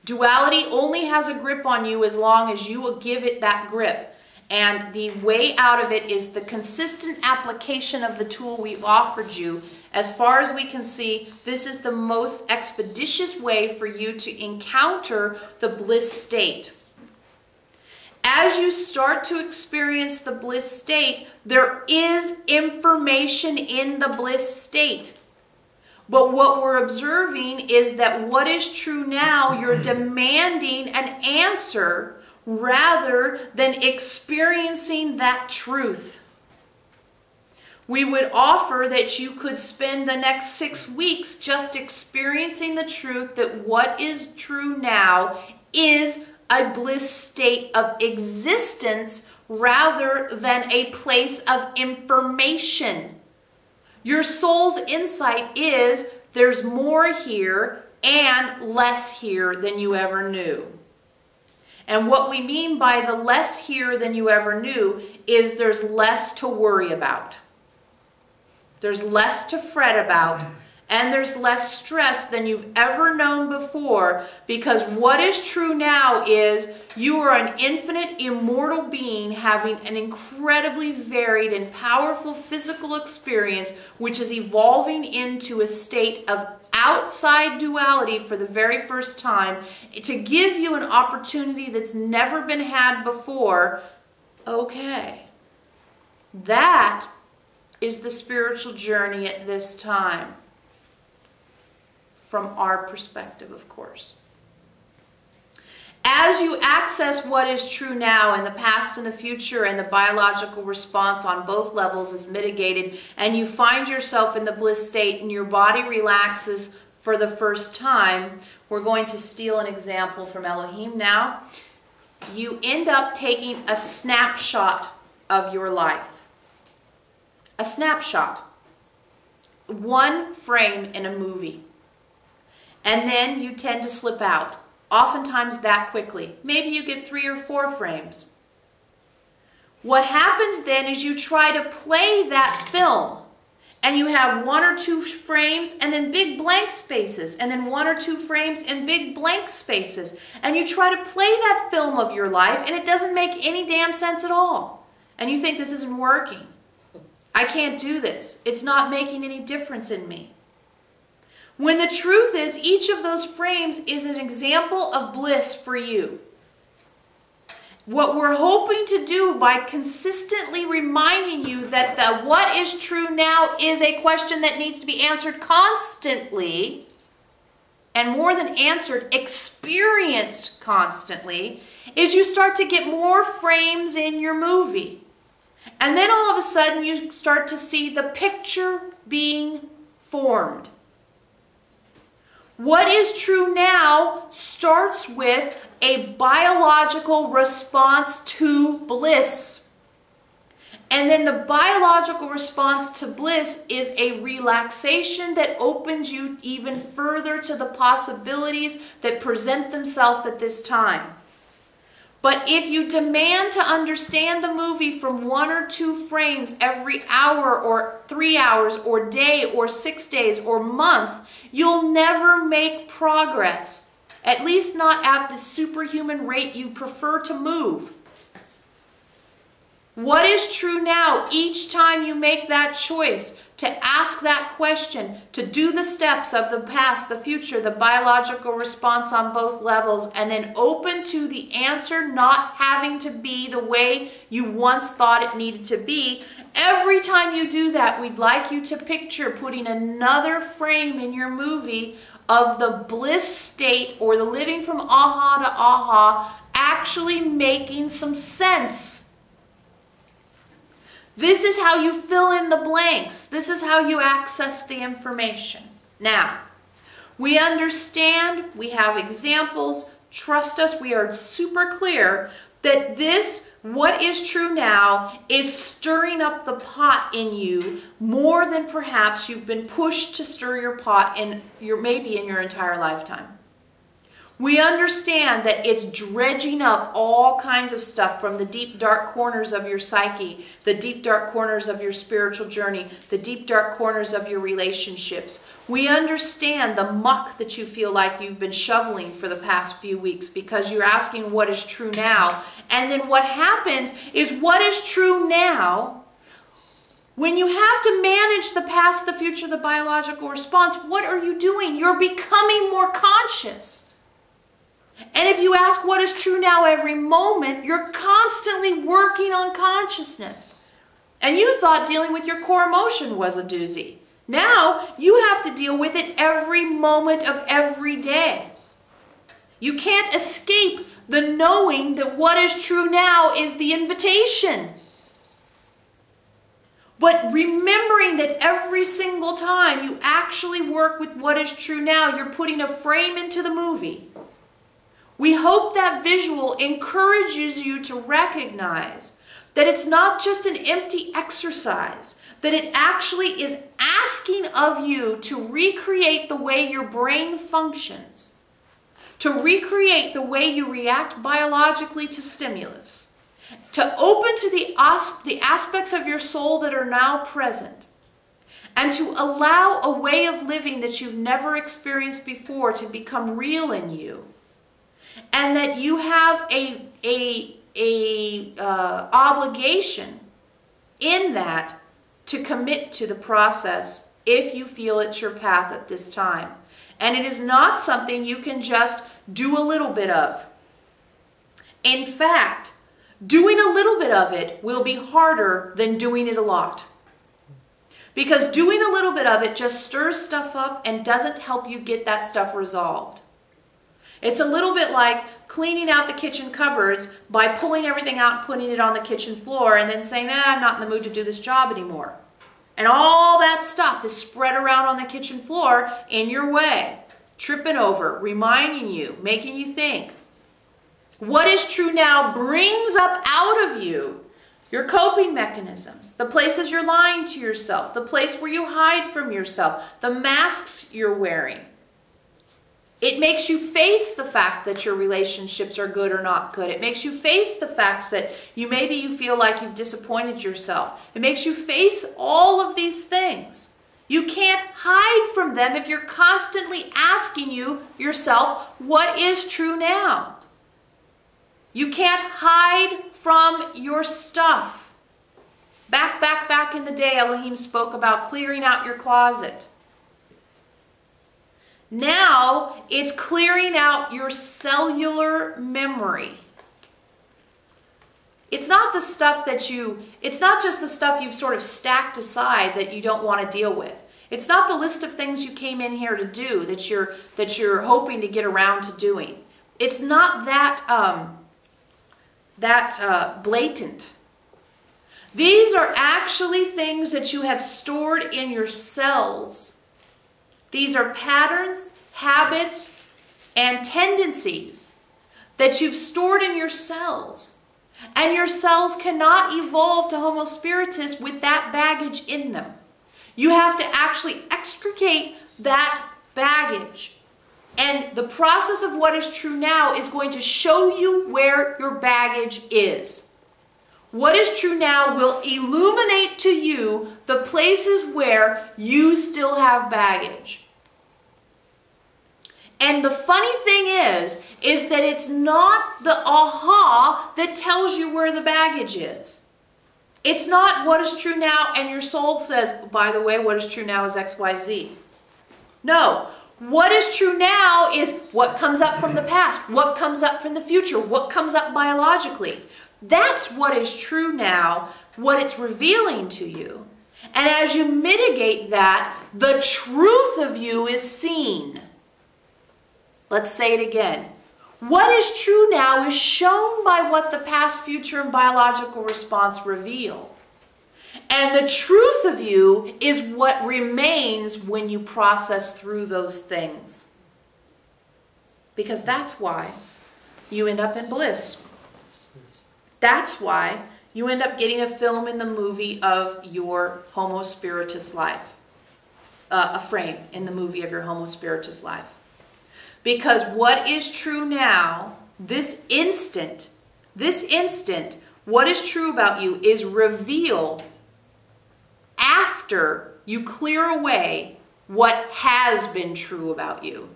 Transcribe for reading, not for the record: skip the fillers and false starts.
Duality only has a grip on you as long as you will give it that grip. And the way out of it is the consistent application of the tool we've offered you. As far as we can see, this is the most expeditious way for you to encounter the bliss state. As you start to experience the bliss state, there is information in the bliss state. But what we're observing is that what is true now, you're demanding an answer rather than experiencing that truth. We would offer that you could spend the next 6 weeks just experiencing the truth that what is true now is a bliss state of existence rather than a place of information. Your soul's insight is there's more here and less here than you ever knew. And what we mean by the less here than you ever knew is there's less to worry about. There's less to fret about, and there's less stress than you've ever known before, because what is true now is you are an infinite, immortal being having an incredibly varied and powerful physical experience, which is evolving into a state of outside duality for the very first time to give you an opportunity that's never been had before. Okay, that is the spiritual journey at this time. From our perspective, of course. As you access what is true now in the past and the future, and the biological response on both levels is mitigated, and you find yourself in the bliss state and your body relaxes for the first time, we're going to steal an example from Eloheim now. You end up taking a snapshot of your life. A snapshot. One frame in a movie. And then you tend to slip out, oftentimes that quickly. Maybe you get 3 or 4 frames. What happens then is you try to play that film, and you have 1 or 2 frames and then big blank spaces, and then 1 or 2 frames and big blank spaces. And you try to play that film of your life, and it doesn't make any damn sense at all. And you think, this isn't working. I can't do this. It's not making any difference in me. When the truth is, each of those frames is an example of bliss for you. What we're hoping to do by consistently reminding you that the what is true now is a question that needs to be answered constantly, and more than answered, experienced constantly, is you start to get more frames in your movie. And then all of a sudden you start to see the picture being formed. What is true now starts with a biological response to bliss. And then the biological response to bliss is a relaxation that opens you even further to the possibilities that present themselves at this time. But if you demand to understand the movie from 1 or 2 frames every hour or 3 hours or day or 6 days or month, you'll never make progress. At least not at the superhuman rate you prefer to move. What is true now, each time you make that choice to ask that question, to do the steps of the past, the future, the biological response on both levels, and then open to the answer not having to be the way you once thought it needed to be. Every time you do that, we'd like you to picture putting another frame in your movie of the bliss state, or the living from aha to aha, actually making some sense. This is how you fill in the blanks. This is how you access the information. Now, we understand, we have examples, trust us, we are super clear that this, what is true now, is stirring up the pot in you more than perhaps you've been pushed to stir your pot in maybe in your entire lifetime. We understand that it's dredging up all kinds of stuff from the deep, dark corners of your psyche, the deep, dark corners of your spiritual journey, the deep, dark corners of your relationships. We understand the muck that you feel like you've been shoveling for the past few weeks because you're asking what is true now. And then what happens is what is true now. When you have to manage the past, the future, the biological response, what are you doing? You're becoming more conscious. And if you ask what is true now every moment, you're constantly working on consciousness. And you thought dealing with your core emotion was a doozy. Now you have to deal with it every moment of every day. You can't escape the knowing that what is true now is the invitation. But remembering that every single time you actually work with what is true now, you're putting a frame into the movie. We hope that visual encourages you to recognize that it's not just an empty exercise, that it actually is asking of you to recreate the way your brain functions, to recreate the way you react biologically to stimulus, to open to the aspects of your soul that are now present, and to allow a way of living that you've never experienced before to become real in you. And that you have a obligation in that to commit to the process if you feel it's your path at this time. And it is not something you can just do a little bit of. In fact, doing a little bit of it will be harder than doing it a lot. Because doing a little bit of it just stirs stuff up and doesn't help you get that stuff resolved. It's a little bit like cleaning out the kitchen cupboards by pulling everything out and putting it on the kitchen floor and then saying, I'm not in the mood to do this job anymore. And all that stuff is spread around on the kitchen floor in your way, tripping over, reminding you, making you think. What is true now brings up out of you your coping mechanisms, the places you're lying to yourself, the place where you hide from yourself, the masks you're wearing. It makes you face the fact that your relationships are good or not good. It makes you face the facts that maybe you feel like you've disappointed yourself. It makes you face all of these things. You can't hide from them if you're constantly asking yourself, what is true now? You can't hide from your stuff. Back in the day, Elohim spoke about clearing out your closet. Now, it's clearing out your cellular memory. It's not the stuff it's not just the stuff you've sort of stacked aside that you don't want to deal with. It's not the list of things you came in here to do that you're hoping to get around to doing. It's not that blatant. These are actually things that you have stored in your cells. These are patterns, habits, and tendencies that you've stored in your cells. And your cells cannot evolve to Homo spiritus with that baggage in them. You have to actually extricate that baggage. And the process of what is true now is going to show you where your baggage is. What is true now will illuminate to you the places where you still have baggage. And the funny thing is that it's not the aha that tells you where the baggage is. It's not what is true now and your soul says, by the way, what is true now is X, Y, Z. No. What is true now is what comes up from the past, what comes up from the future, what comes up biologically. That's what is true now, what it's revealing to you. And as you mitigate that, the truth of you is seen. Let's say it again. What is true now is shown by what the past, future, and biological response reveal. And the truth of you is what remains when you process through those things. Because that's why you end up in bliss. That's why you end up getting a film in the movie of your Homo Spiritus life. A frame in the movie of your Homo Spiritus life. Because what is true now, this instant, what is true about you is revealed after you clear away what has been true about you.